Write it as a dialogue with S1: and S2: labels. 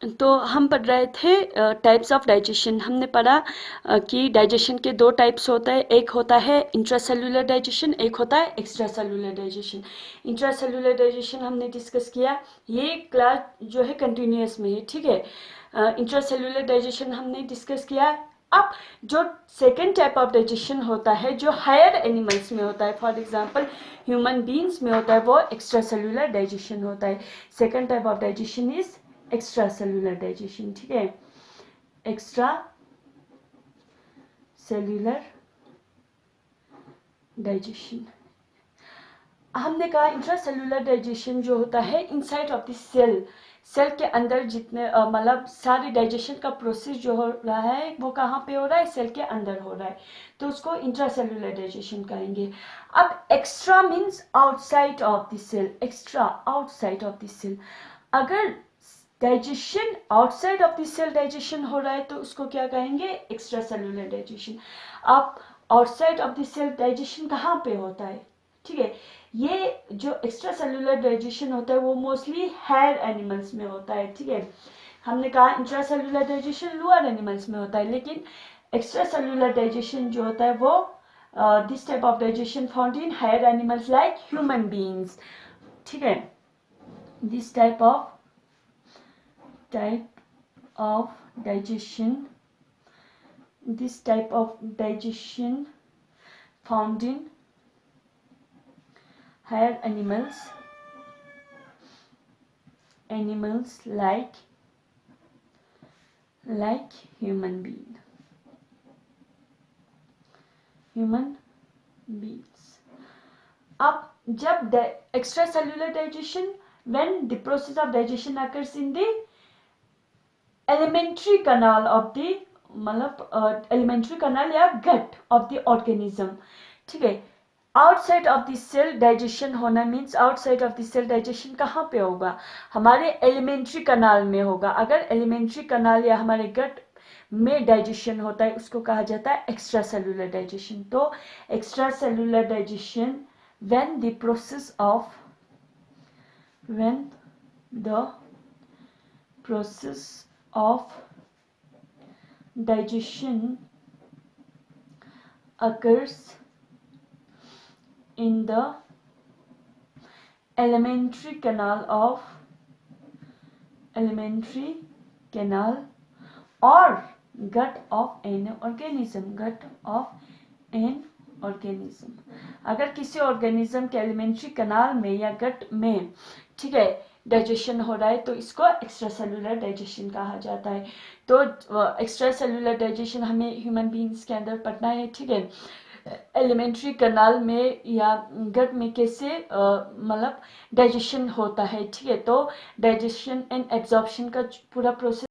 S1: तो हम पढ़ रहे थे टाइप्स ऑफ डाइजेशन। हमने पढ़ा कि डाइजेशन के दो टाइप्स होता है, एक होता है इंट्रासेल्युलर डाइजेशन, एक होता है extra cellular digestion. Intracellular digestion हमने डिस्कस किया, ये क्लास जो है कंटिन्यूस में है, ठीक है। इंट्रासेल्युलर डाइजेशन हमने डिस्कस किया। अब जो सेकेंड टाइप ऑफ डाइजेशन होता है जो हायर एनिमल्स में होता है, फॉर एग्जांपल ह्यूमन बींग्स में होता है, वो एक्स्ट्रा सेल्युलर डाइजेशन होता है। Second type of digestion is extra cellular digestion, ठीक है। Extra cellular digestion. हमने कहा इंट्रा सेल्युलर डाइजेशन जो होता है inside of the cell, cell के अंदर जितने मतलब सारे डाइजेशन का प्रोसेस जो हो रहा है वो कहाँ पे हो रहा है, सेल के अंदर हो रहा है, तो उसको इंट्रा सेल्युलर डाइजेशन कहेंगे। अब extra means outside of the cell, extra outside of the cell. अगर digestion outside of the cell digestion हो रहा है तो उसको क्या कहेंगे, एक्स्ट्रा सेल्युलर डाइजेशन। अब outside of the cell digestion कहाँ पे होता है, ठीक है। ये जो एक्स्ट्रा सेल्युलर डाइजेशन होता है वो मोस्टली हायर एनिमल्स में होता है, ठीक है। हमने कहा intra cellular digestion lower animals में होता है, लेकिन एक्स्ट्रा सेल्युलर डाइजेशन जो होता है वो this type of digestion found in higher animals like human beings, ठीक है। This type of digestion, this type of digestion found in higher animals like human beings। अब जब extra cellular digestion, when the process of digestion occurs in the alimentary canal of the, मतलब alimentary canal या gut of the organism, ठीक है। Outside of the cell digestion होना means outside of the cell digestion कहाँ पे होगा, हमारे elementary कनाल में होगा। अगर एलिमेंट्री कनाल या हमारे गट में डाइजेशन होता है उसको कहा जाता है एक्स्ट्रा सेल्युलर डाइजेशन। तो extra cellular digestion when the process of digestion occurs in the elementary canal or gut of an organism। अगर किसी ऑर्गेनिज्म के एलिमेंट्री कनाल में या गट में, ठीक है, डाइजेशन हो रहा है तो इसको एक्स्ट्रा सेल्युलर डाइजेशन कहा जाता है। तो एक्स्ट्रा सेल्युलर डाइजेशन हमें ह्यूमन बीइंग्स के अंदर पढ़ना है, ठीक है। एलिमेंट्री कनाल में या गट में कैसे मतलब डाइजेशन होता है, ठीक है। तो डाइजेशन एंड एब्जॉर्प्शन का पूरा प्रोसेस